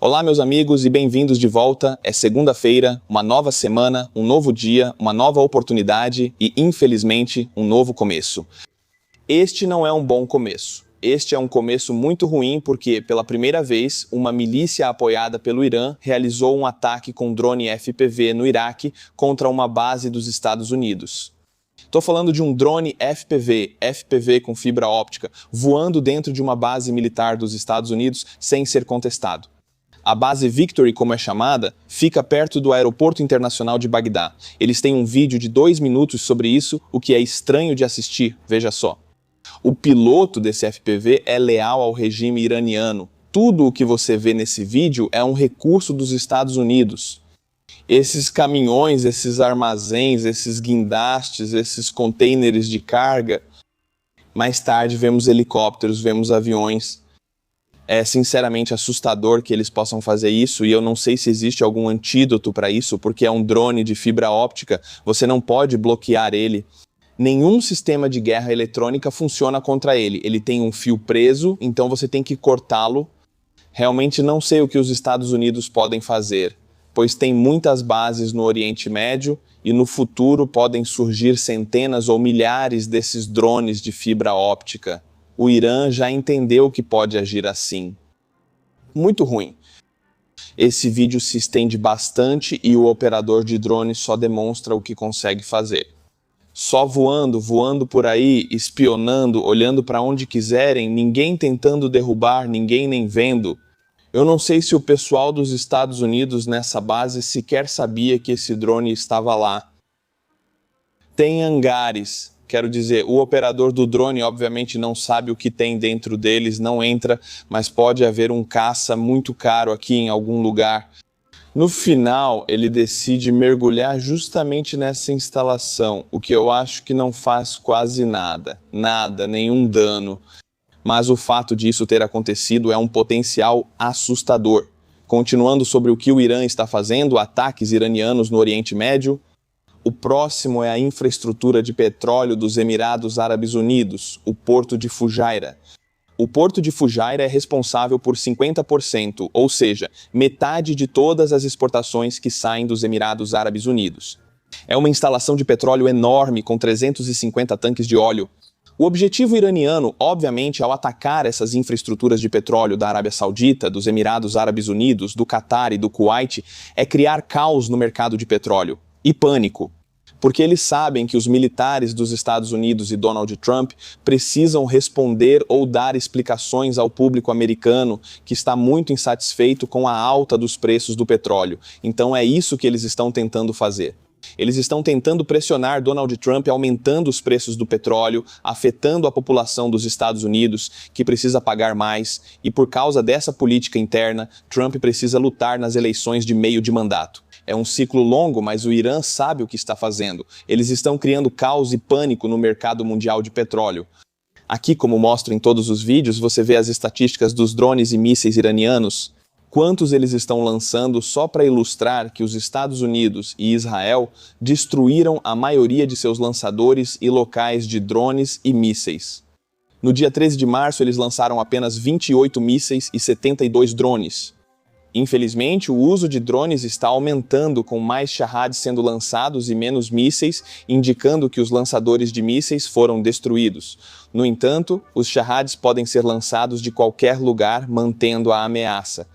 Olá, meus amigos, e bem-vindos de volta. É segunda-feira, uma nova semana, um novo dia, uma nova oportunidade e, infelizmente, um novo começo. Este não é um bom começo. Este é um começo muito ruim porque, pela primeira vez, uma milícia apoiada pelo Irã realizou um ataque com drone FPV no Iraque contra uma base dos Estados Unidos. Estou falando de um drone FPV com fibra óptica, voando dentro de uma base militar dos Estados Unidos sem ser contestado. A base Victory, como é chamada, fica perto do Aeroporto Internacional de Bagdá. Eles têm um vídeo de 2 minutos sobre isso, o que é estranho de assistir, veja só. O piloto desse FPV é leal ao regime iraniano. Tudo o que você vê nesse vídeo é um recurso dos Estados Unidos. Esses caminhões, esses armazéns, esses guindastes, esses containers de carga. Mais tarde vemos helicópteros, vemos aviões. É sinceramente assustador que eles possam fazer isso e eu não sei se existe algum antídoto para isso, porque é um drone de fibra óptica, você não pode bloquear ele. Nenhum sistema de guerra eletrônica funciona contra ele. Ele tem um fio preso, então você tem que cortá-lo. Realmente não sei o que os Estados Unidos podem fazer, pois tem muitas bases no Oriente Médio e no futuro podem surgir centenas ou milhares desses drones de fibra óptica. O Irã já entendeu que pode agir assim. Muito ruim. Esse vídeo se estende bastante e o operador de drone só demonstra o que consegue fazer. Só voando por aí, espionando, olhando para onde quiserem, ninguém tentando derrubar, ninguém nem vendo. Eu não sei se o pessoal dos Estados Unidos nessa base sequer sabia que esse drone estava lá. Tem hangares, quero dizer, o operador do drone obviamente não sabe o que tem dentro deles, não entra, mas pode haver um caça muito caro aqui em algum lugar. No final, ele decide mergulhar justamente nessa instalação, o que eu acho que não faz quase nada, nenhum dano. Mas o fato disso ter acontecido é um potencial assustador. Continuando sobre o que o Irã está fazendo, ataques iranianos no Oriente Médio, o próximo é a infraestrutura de petróleo dos Emirados Árabes Unidos, o Porto de Fujairah. O Porto de Fujairah é responsável por 50%, ou seja, metade de todas as exportações que saem dos Emirados Árabes Unidos. É uma instalação de petróleo enorme com 350 tanques de óleo. O objetivo iraniano, obviamente, ao atacar essas infraestruturas de petróleo da Arábia Saudita, dos Emirados Árabes Unidos, do Catar e do Kuwait, é criar caos no mercado de petróleo e pânico. Porque eles sabem que os militares dos Estados Unidos e Donald Trump precisam responder ou dar explicações ao público americano que está muito insatisfeito com a alta dos preços do petróleo. Então é isso que eles estão tentando fazer. Eles estão tentando pressionar Donald Trump aumentando os preços do petróleo, afetando a população dos Estados Unidos, que precisa pagar mais, e por causa dessa política interna, Trump precisa lutar nas eleições de meio de mandato. É um ciclo longo, mas o Irã sabe o que está fazendo. Eles estão criando caos e pânico no mercado mundial de petróleo. Aqui, como mostro em todos os vídeos, você vê as estatísticas dos drones e mísseis iranianos. Quantos eles estão lançando só para ilustrar que os Estados Unidos e Israel destruíram a maioria de seus lançadores e locais de drones e mísseis. No dia 13 de março, eles lançaram apenas 28 mísseis e 72 drones. Infelizmente, o uso de drones está aumentando, com mais Shahed sendo lançados e menos mísseis, indicando que os lançadores de mísseis foram destruídos. No entanto, os Shaheds podem ser lançados de qualquer lugar, mantendo a ameaça.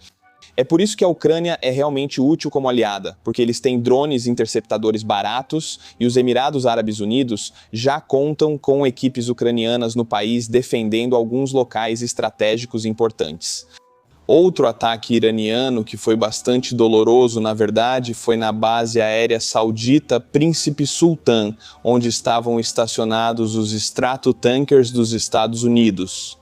É por isso que a Ucrânia é realmente útil como aliada, porque eles têm drones interceptadores baratos e os Emirados Árabes Unidos já contam com equipes ucranianas no país defendendo alguns locais estratégicos importantes. Outro ataque iraniano que foi bastante doloroso, na verdade, foi na base aérea saudita Príncipe Sultan, onde estavam estacionados os Stratotankers dos Estados Unidos.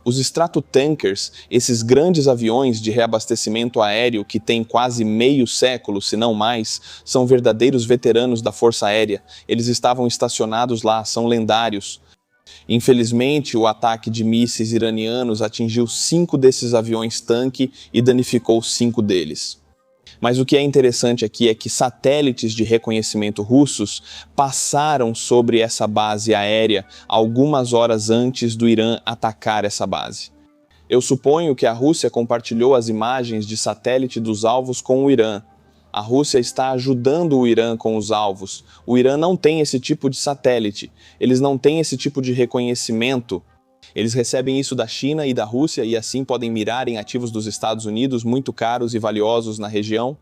Os Stratotankers, esses grandes aviões de reabastecimento aéreo que têm quase meio século, se não mais, são verdadeiros veteranos da Força Aérea. Eles estavam estacionados lá, são lendários. Infelizmente, o ataque de mísseis iranianos atingiu 5 desses aviões-tanque e danificou 5 deles. Mas o que é interessante aqui é que satélites de reconhecimento russos passaram sobre essa base aérea algumas horas antes do Irã atacar essa base. Eu suponho que a Rússia compartilhou as imagens de satélite dos alvos com o Irã. A Rússia está ajudando o Irã com os alvos. O Irã não tem esse tipo de satélite. Eles não têm esse tipo de reconhecimento. Eles recebem isso da China e da Rússia e assim podem mirar em ativos dos Estados Unidos muito caros e valiosos na região.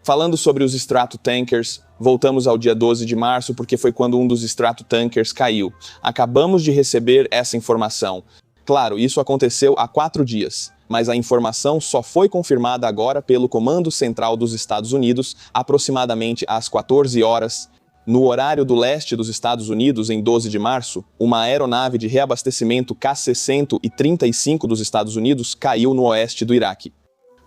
Falando sobre os Stratotankers, voltamos ao dia 12 de março porque foi quando um dos Stratotankers caiu. Acabamos de receber essa informação. Claro, isso aconteceu há 4 dias, mas a informação só foi confirmada agora pelo Comando Central dos Estados Unidos, aproximadamente às 14 horas. No horário do leste dos Estados Unidos, em 12 de março, uma aeronave de reabastecimento KC-135 dos Estados Unidos caiu no oeste do Iraque.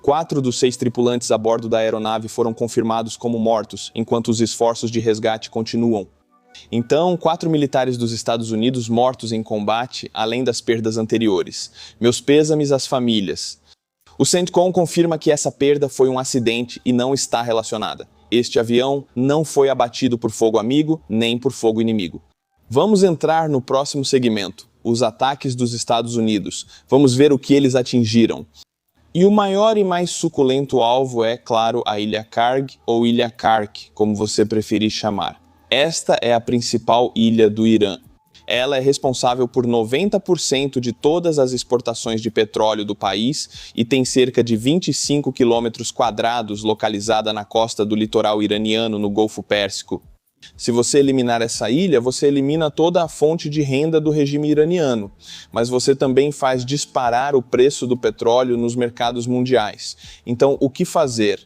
4 dos 6 tripulantes a bordo da aeronave foram confirmados como mortos, enquanto os esforços de resgate continuam. Então, 4 militares dos Estados Unidos mortos em combate, além das perdas anteriores. Meus pêsames às famílias. O CENTCOM confirma que essa perda foi um acidente e não está relacionada. Este avião não foi abatido por fogo amigo, nem por fogo inimigo. Vamos entrar no próximo segmento, os ataques dos Estados Unidos. Vamos ver o que eles atingiram. E o maior e mais suculento alvo é, claro, a Ilha Karg ou Ilha Kark, como você preferir chamar. Esta é a principal ilha do Irã. Ela é responsável por 90% de todas as exportações de petróleo do país e tem cerca de 25 quilômetros quadrados localizada na costa do litoral iraniano, no Golfo Pérsico. Se você eliminar essa ilha, você elimina toda a fonte de renda do regime iraniano, mas você também faz disparar o preço do petróleo nos mercados mundiais. Então, o que fazer?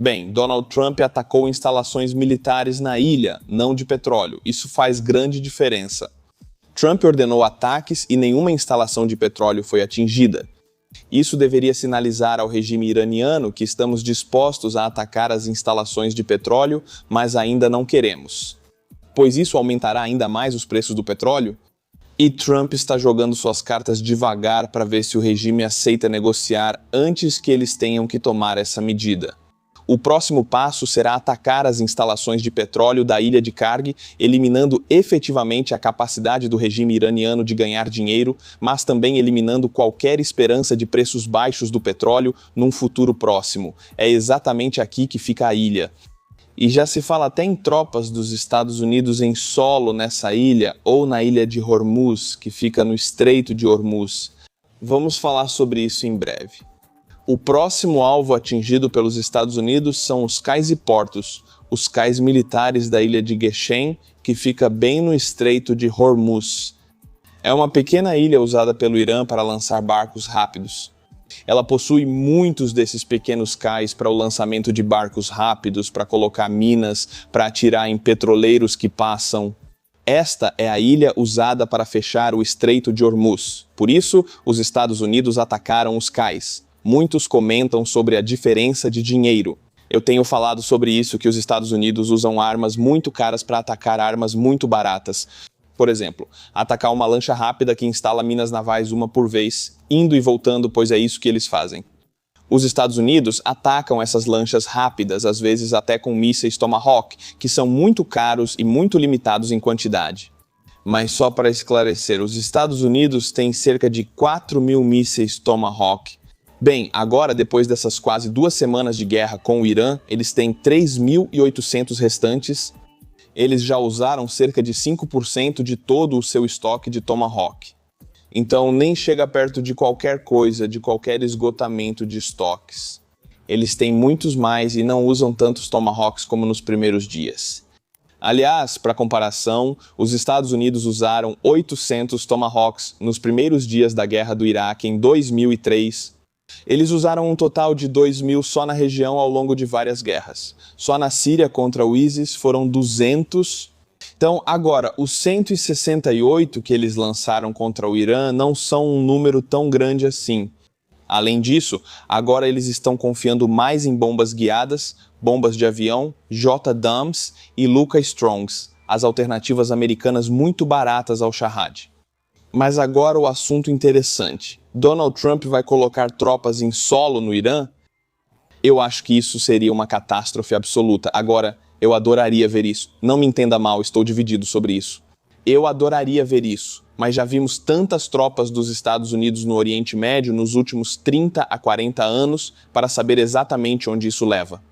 Bem, Donald Trump atacou instalações militares na ilha, não de petróleo. Isso faz grande diferença. Trump ordenou ataques e nenhuma instalação de petróleo foi atingida. Isso deveria sinalizar ao regime iraniano que estamos dispostos a atacar as instalações de petróleo, mas ainda não queremos. Pois isso aumentará ainda mais os preços do petróleo? E Trump está jogando suas cartas devagar para ver se o regime aceita negociar antes que eles tenham que tomar essa medida. O próximo passo será atacar as instalações de petróleo da ilha de Karg, eliminando efetivamente a capacidade do regime iraniano de ganhar dinheiro, mas também eliminando qualquer esperança de preços baixos do petróleo num futuro próximo. É exatamente aqui que fica a ilha. E já se fala até em tropas dos Estados Unidos em solo nessa ilha, ou na ilha de Hormuz, que fica no Estreito de Hormuz. Vamos falar sobre isso em breve. O próximo alvo atingido pelos Estados Unidos são os cais e portos, os cais militares da ilha de Geshem, que fica bem no Estreito de Hormuz. É uma pequena ilha usada pelo Irã para lançar barcos rápidos. Ela possui muitos desses pequenos cais para o lançamento de barcos rápidos, para colocar minas, para atirar em petroleiros que passam. Esta é a ilha usada para fechar o Estreito de Hormuz. Por isso, os Estados Unidos atacaram os cais. Muitos comentam sobre a diferença de dinheiro. Eu tenho falado sobre isso, que os Estados Unidos usam armas muito caras para atacar armas muito baratas. Por exemplo, atacar uma lancha rápida que instala minas navais uma por vez, indo e voltando, pois é isso que eles fazem. Os Estados Unidos atacam essas lanchas rápidas, às vezes até com mísseis Tomahawk, que são muito caros e muito limitados em quantidade. Mas só para esclarecer, os Estados Unidos têm cerca de 4.000 mísseis Tomahawk. Bem, agora, depois dessas quase 2 semanas de guerra com o Irã, eles têm 3.800 restantes. Eles já usaram cerca de 5% de todo o seu estoque de Tomahawk. Então, nem chega perto de qualquer coisa, de qualquer esgotamento de estoques. Eles têm muitos mais e não usam tantos Tomahawks como nos primeiros dias. Aliás, para comparação, os Estados Unidos usaram 800 Tomahawks nos primeiros dias da guerra do Iraque em 2003. Eles usaram um total de 2.000 só na região ao longo de várias guerras. Só na Síria contra o ISIS foram 200. Então, agora, os 168 que eles lançaram contra o Irã não são um número tão grande assim. Além disso, agora eles estão confiando mais em bombas guiadas, bombas de avião, J-DAMs e Luka Strongs, as alternativas americanas muito baratas ao Shahed. Mas agora o assunto interessante. Donald Trump vai colocar tropas em solo no Irã? Eu acho que isso seria uma catástrofe absoluta. Agora, eu adoraria ver isso. Não me entenda mal, estou dividido sobre isso. Eu adoraria ver isso, mas já vimos tantas tropas dos Estados Unidos no Oriente Médio nos últimos 30 a 40 anos para saber exatamente onde isso leva.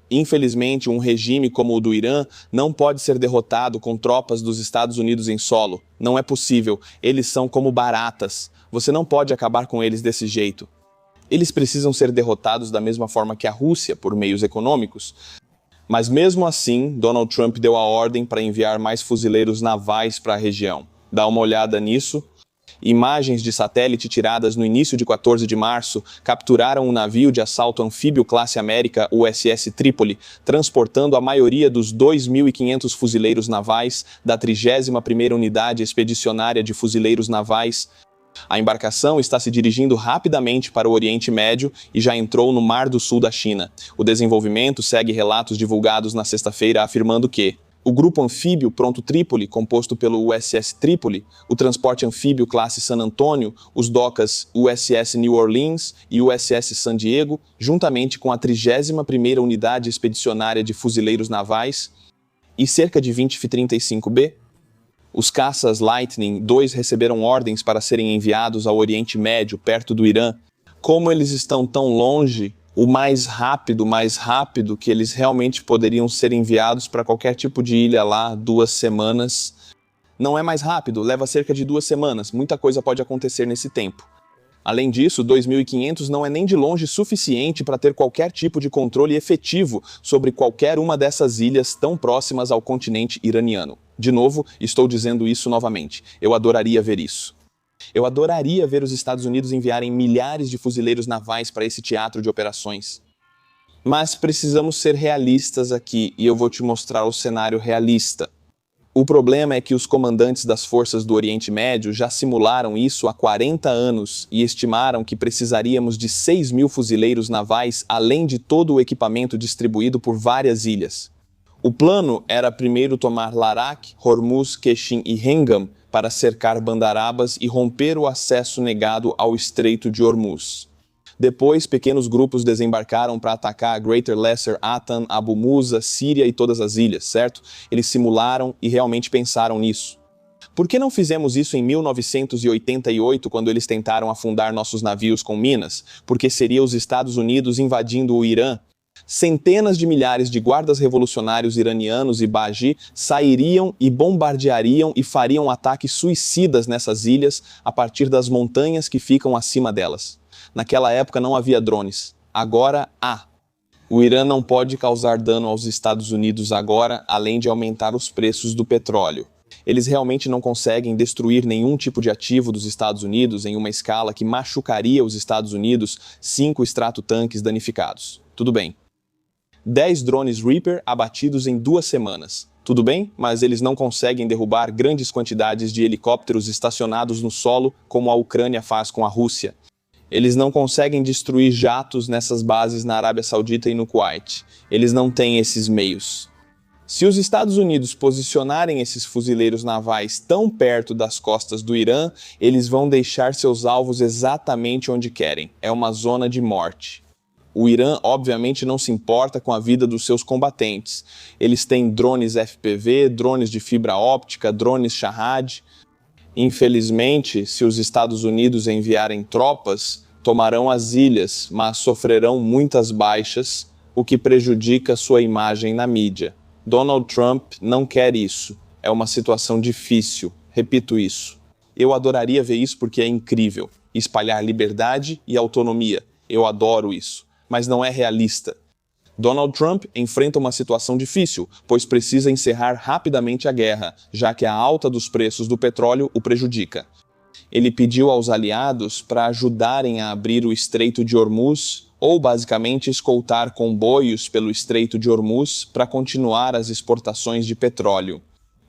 Infelizmente, um regime como o do Irã não pode ser derrotado com tropas dos Estados Unidos em solo. Não é possível, eles são como baratas. Você não pode acabar com eles desse jeito. Eles precisam ser derrotados da mesma forma que a Rússia, por meios econômicos. Mas mesmo assim, Donald Trump deu a ordem para enviar mais fuzileiros navais para a região. Dá uma olhada nisso. Imagens de satélite tiradas no início de 14 de março capturaram um navio de assalto anfíbio classe América, USS Trípoli, transportando a maioria dos 2.500 fuzileiros navais da 31ª Unidade Expedicionária de Fuzileiros Navais. A embarcação está se dirigindo rapidamente para o Oriente Médio e já entrou no Mar do Sul da China. O desenvolvimento segue relatos divulgados na sexta-feira afirmando que o grupo anfíbio Pronto Trípoli, composto pelo USS Trípoli, o transporte anfíbio classe San Antônio, os docas USS New Orleans e USS San Diego, juntamente com a 31ª Unidade Expedicionária de Fuzileiros Navais e cerca de 20 F-35B, os caças Lightning II receberam ordens para serem enviados ao Oriente Médio, perto do Irã. Como eles estão tão longe, o mais rápido que eles realmente poderiam ser enviados para qualquer tipo de ilha lá, 2 semanas. Não é mais rápido, leva cerca de 2 semanas. Muita coisa pode acontecer nesse tempo. Além disso, 2.500 não é nem de longe suficiente para ter qualquer tipo de controle efetivo sobre qualquer uma dessas ilhas tão próximas ao continente iraniano. De novo, estou dizendo isso novamente. Eu adoraria ver isso. Eu adoraria ver os Estados Unidos enviarem milhares de fuzileiros navais para esse teatro de operações. Mas precisamos ser realistas aqui e eu vou te mostrar o cenário realista. O problema é que os comandantes das forças do Oriente Médio já simularam isso há 40 anos e estimaram que precisaríamos de 6.000 fuzileiros navais, além de todo o equipamento distribuído por várias ilhas. O plano era primeiro tomar Larak, Hormuz, Keşin e Hengam para cercar Bandarabas e romper o acesso negado ao Estreito de Hormuz. Depois, pequenos grupos desembarcaram para atacar Greater Lesser Atan, Abu Musa, Síria e todas as ilhas, certo? Eles simularam e realmente pensaram nisso. Por que não fizemos isso em 1988, quando eles tentaram afundar nossos navios com minas? Porque seria os Estados Unidos invadindo o Irã. Centenas de milhares de guardas revolucionários iranianos e Baji sairiam e bombardeariam e fariam ataques suicidas nessas ilhas a partir das montanhas que ficam acima delas. Naquela época não havia drones. Agora há. O Irã não pode causar dano aos Estados Unidos agora, além de aumentar os preços do petróleo. Eles realmente não conseguem destruir nenhum tipo de ativo dos Estados Unidos em uma escala que machucaria os Estados Unidos, 5 extrato-tanques danificados. Tudo bem. 10 drones Reaper abatidos em 2 semanas. Tudo bem, mas eles não conseguem derrubar grandes quantidades de helicópteros estacionados no solo, como a Ucrânia faz com a Rússia. Eles não conseguem destruir jatos nessas bases na Arábia Saudita e no Kuwait. Eles não têm esses meios. Se os Estados Unidos posicionarem esses fuzileiros navais tão perto das costas do Irã, eles vão deixar seus alvos exatamente onde querem. É uma zona de morte. O Irã, obviamente, não se importa com a vida dos seus combatentes. Eles têm drones FPV, drones de fibra óptica, drones Shahad. Infelizmente, se os Estados Unidos enviarem tropas, tomarão as ilhas, mas sofrerão muitas baixas, o que prejudica sua imagem na mídia. Donald Trump não quer isso. É uma situação difícil. Repito isso. Eu adoraria ver isso porque é incrível. Espalhar liberdade e autonomia. Eu adoro isso. Mas não é realista. Donald Trump enfrenta uma situação difícil, pois precisa encerrar rapidamente a guerra, já que a alta dos preços do petróleo o prejudica. Ele pediu aos aliados para ajudarem a abrir o Estreito de Hormuz, ou basicamente escoltar comboios pelo Estreito de Hormuz para continuar as exportações de petróleo.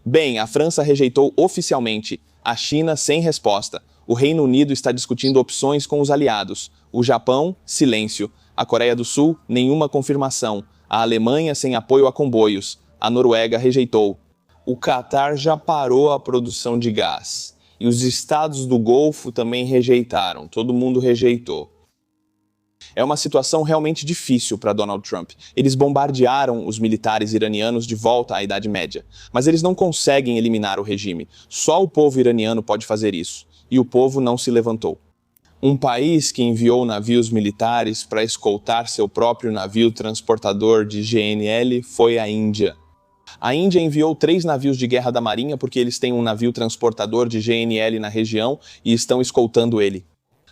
Bem, a França rejeitou oficialmente, a China sem resposta. O Reino Unido está discutindo opções com os aliados. O Japão, silêncio. A Coreia do Sul, nenhuma confirmação. A Alemanha, sem apoio a comboios. A Noruega rejeitou. O Catar já parou a produção de gás. E os estados do Golfo também rejeitaram. Todo mundo rejeitou. É uma situação realmente difícil para Donald Trump. Eles bombardearam os militares iranianos de volta à Idade Média, mas eles não conseguem eliminar o regime. Só o povo iraniano pode fazer isso, e o povo não se levantou. Um país que enviou navios militares para escoltar seu próprio navio transportador de GNL foi a Índia. A Índia enviou 3 navios de guerra da Marinha porque eles têm um navio transportador de GNL na região e estão escoltando ele.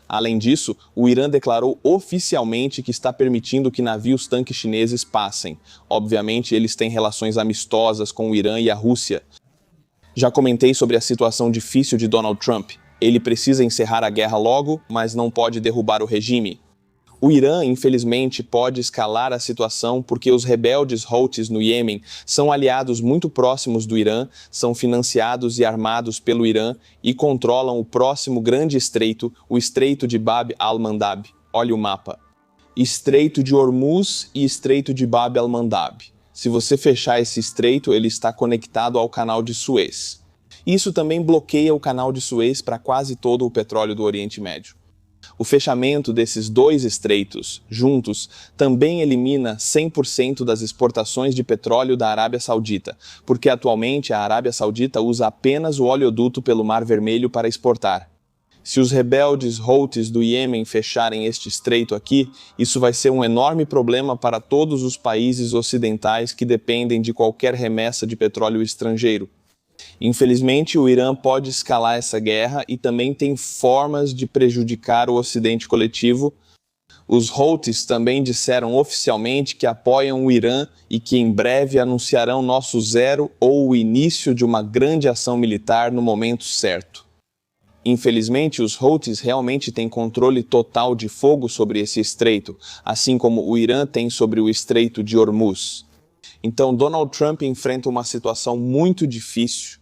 Além disso, o Irã declarou oficialmente que está permitindo que navios tanques chineses passem. Obviamente, eles têm relações amistosas com o Irã e a Rússia. Já comentei sobre a situação difícil de Donald Trump. Ele precisa encerrar a guerra logo, mas não pode derrubar o regime. O Irã, infelizmente, pode escalar a situação porque os rebeldes Houthis no Iêmen são aliados muito próximos do Irã, são financiados e armados pelo Irã e controlam o próximo grande estreito, o Estreito de Bab al-Mandab. Olha o mapa. Estreito de Hormuz e Estreito de Bab al-Mandab. Se você fechar esse estreito, ele está conectado ao Canal de Suez. Isso também bloqueia o Canal de Suez para quase todo o petróleo do Oriente Médio. O fechamento desses 2 estreitos, juntos, também elimina 100% das exportações de petróleo da Arábia Saudita, porque atualmente a Arábia Saudita usa apenas o oleoduto pelo Mar Vermelho para exportar. Se os rebeldes Houthis do Iêmen fecharem este estreito aqui, isso vai ser um enorme problema para todos os países ocidentais que dependem de qualquer remessa de petróleo estrangeiro. Infelizmente, o Irã pode escalar essa guerra e também tem formas de prejudicar o Ocidente coletivo. Os Houthis também disseram oficialmente que apoiam o Irã e que em breve anunciarão nosso zero ou o início de uma grande ação militar no momento certo. Infelizmente, os Houthis realmente têm controle total de fogo sobre esse estreito, assim como o Irã tem sobre o Estreito de Hormuz. Então, Donald Trump enfrenta uma situação muito difícil.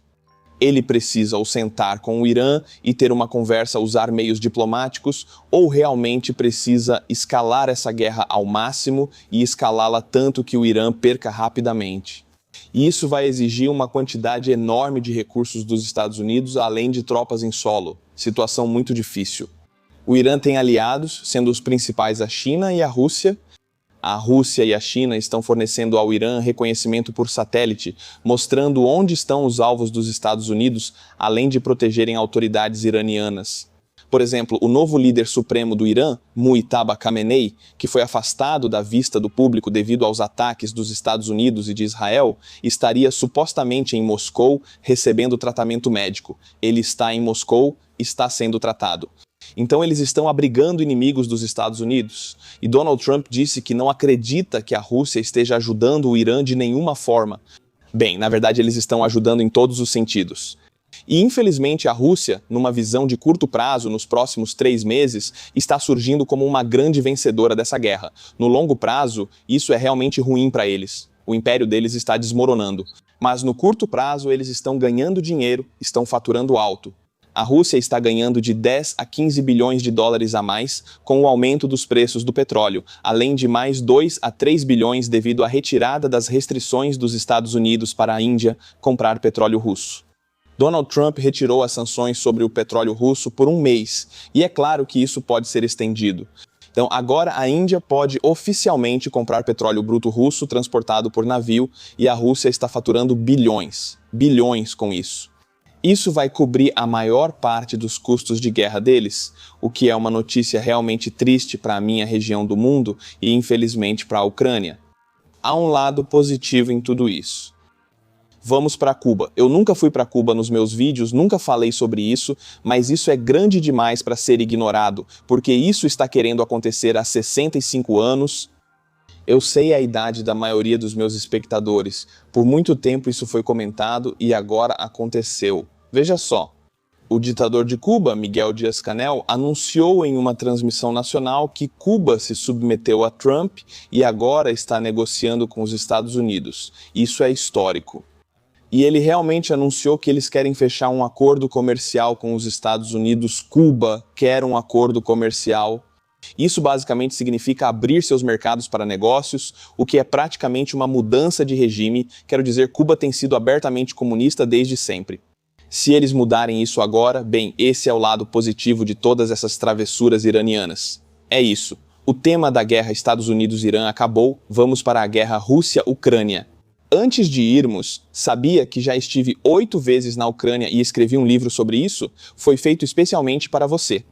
Ele precisa ou sentar com o Irã e ter uma conversa, usar meios diplomáticos, ou realmente precisa escalar essa guerra ao máximo e escalá-la tanto que o Irã perca rapidamente. E isso vai exigir uma quantidade enorme de recursos dos Estados Unidos, além de tropas em solo. Situação muito difícil. O Irã tem aliados, sendo os principais a China e a Rússia. A Rússia e a China estão fornecendo ao Irã reconhecimento por satélite, mostrando onde estão os alvos dos Estados Unidos, além de protegerem autoridades iranianas. Por exemplo, o novo líder supremo do Irã, Mujtaba Khamenei, que foi afastado da vista do público devido aos ataques dos Estados Unidos e de Israel, estaria supostamente em Moscou recebendo tratamento médico. Ele está em Moscou, está sendo tratado. Então eles estão abrigando inimigos dos Estados Unidos. E Donald Trump disse que não acredita que a Rússia esteja ajudando o Irã de nenhuma forma. Bem, na verdade eles estão ajudando em todos os sentidos. E infelizmente a Rússia, numa visão de curto prazo, nos próximos 3 meses, está surgindo como uma grande vencedora dessa guerra. No longo prazo, isso é realmente ruim para eles. O império deles está desmoronando. Mas no curto prazo eles estão ganhando dinheiro, estão faturando alto. A Rússia está ganhando de 10 a 15 bilhões de dólares a mais com o aumento dos preços do petróleo, além de mais 2 a 3 bilhões devido à retirada das restrições dos Estados Unidos para a Índia comprar petróleo russo. Donald Trump retirou as sanções sobre o petróleo russo por 1 mês, e é claro que isso pode ser estendido. Então, agora a Índia pode oficialmente comprar petróleo bruto russo transportado por navio e a Rússia está faturando bilhões com isso. Isso vai cobrir a maior parte dos custos de guerra deles, o que é uma notícia realmente triste para a minha região do mundo e infelizmente para a Ucrânia. Há um lado positivo em tudo isso. Vamos para Cuba. Eu nunca fui para Cuba nos meus vídeos, nunca falei sobre isso, mas isso é grande demais para ser ignorado, porque isso está querendo acontecer há 65 anos. Eu sei a idade da maioria dos meus espectadores. Por muito tempo isso foi comentado e agora aconteceu. Veja só. O ditador de Cuba, Miguel Díaz-Canel, anunciou em uma transmissão nacional que Cuba se submeteu a Trump e agora está negociando com os Estados Unidos. Isso é histórico. E ele realmente anunciou que eles querem fechar um acordo comercial com os Estados Unidos. Cuba quer um acordo comercial. Isso basicamente significa abrir seus mercados para negócios, o que é praticamente uma mudança de regime. Quero dizer, Cuba tem sido abertamente comunista desde sempre. Se eles mudarem isso agora, bem, esse é o lado positivo de todas essas travessuras iranianas. É isso. O tema da guerra Estados Unidos-Irã acabou, vamos para a guerra Rússia-Ucrânia. Antes de irmos, sabia que já estive 8 vezes na Ucrânia e escrevi um livro sobre isso? Foi feito especialmente para você.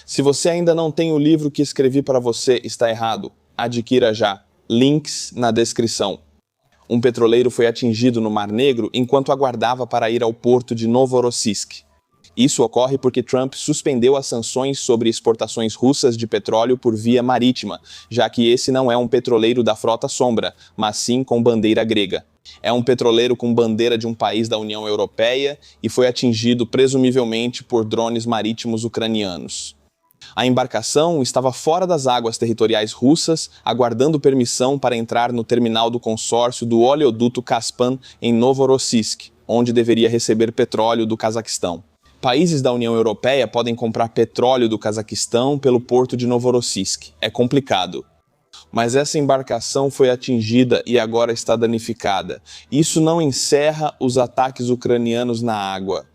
Se você ainda não tem o livro que escrevi para você, está errado. Adquira já. Links na descrição. Um petroleiro foi atingido no Mar Negro enquanto aguardava para ir ao porto de Novorossiysk. Isso ocorre porque Trump suspendeu as sanções sobre exportações russas de petróleo por via marítima, já que esse não é um petroleiro da frota sombra, mas sim com bandeira grega. É um petroleiro com bandeira de um país da União Europeia e foi atingido presumivelmente por drones marítimos ucranianos. A embarcação estava fora das águas territoriais russas, aguardando permissão para entrar no terminal do consórcio do oleoduto Kaspan em Novorossiysk, onde deveria receber petróleo do Cazaquistão. Países da União Europeia podem comprar petróleo do Cazaquistão pelo porto de Novorossiysk. É complicado. Mas essa embarcação foi atingida e agora está danificada. Isso não encerra os ataques ucranianos na água.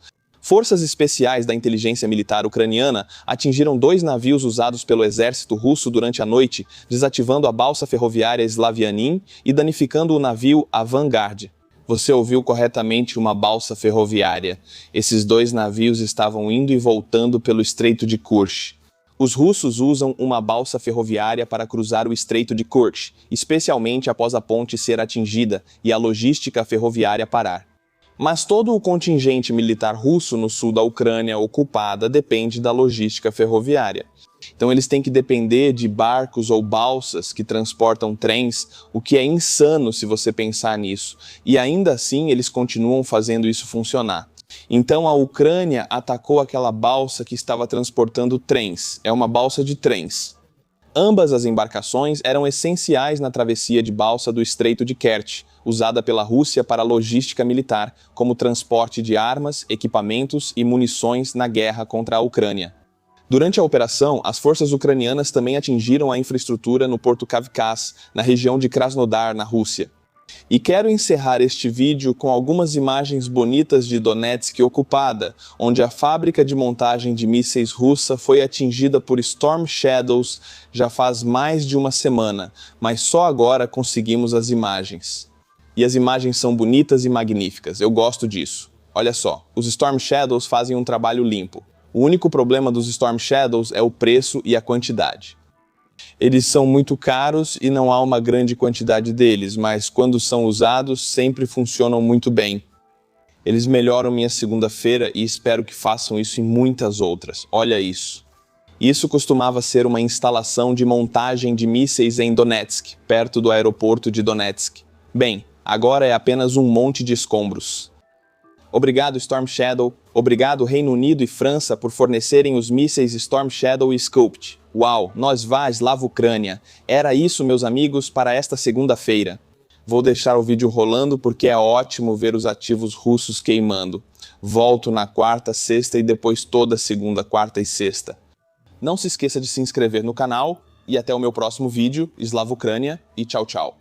Forças especiais da inteligência militar ucraniana atingiram 2 navios usados pelo exército russo durante a noite, desativando a balsa ferroviária Slavianin e danificando o navio Avangard. Você ouviu corretamente, uma balsa ferroviária. Esses 2 navios estavam indo e voltando pelo Estreito de Kerch. Os russos usam uma balsa ferroviária para cruzar o Estreito de Kerch, especialmente após a ponte ser atingida e a logística ferroviária parar. Mas todo o contingente militar russo no sul da Ucrânia ocupada depende da logística ferroviária. Então eles têm que depender de barcos ou balsas que transportam trens, o que é insano se você pensar nisso. E ainda assim eles continuam fazendo isso funcionar. Então a Ucrânia atacou aquela balsa que estava transportando trens. É uma balsa de trens. Ambas as embarcações eram essenciais na travessia de balsa do Estreito de Kerch, usada pela Rússia para logística militar, como transporte de armas, equipamentos e munições na guerra contra a Ucrânia. Durante a operação, as forças ucranianas também atingiram a infraestrutura no porto Kavkaz, na região de Krasnodar, na Rússia. E quero encerrar este vídeo com algumas imagens bonitas de Donetsk ocupada, onde a fábrica de montagem de mísseis russa foi atingida por Storm Shadows já faz mais de uma semana, mas só agora conseguimos as imagens. E as imagens são bonitas e magníficas, eu gosto disso. Olha só, os Storm Shadows fazem um trabalho limpo. O único problema dos Storm Shadows é o preço e a quantidade. Eles são muito caros e não há uma grande quantidade deles, mas quando são usados, sempre funcionam muito bem. Eles melhoram minha segunda-feira e espero que façam isso em muitas outras. Olha isso. Isso costumava ser uma instalação de montagem de mísseis em Donetsk, perto do aeroporto de Donetsk. Bem, agora é apenas um monte de escombros. Obrigado, Storm Shadow. Obrigado, Reino Unido e França, por fornecerem os mísseis Storm Shadow e Scout. Uau, nós vá, Slava-Ucrânia. Era isso, meus amigos, para esta segunda-feira. Vou deixar o vídeo rolando porque é ótimo ver os ativos russos queimando. Volto na quarta, sexta e depois toda segunda, quarta e sexta. Não se esqueça de se inscrever no canal e até o meu próximo vídeo, Slava-Ucrânia, e tchau, tchau.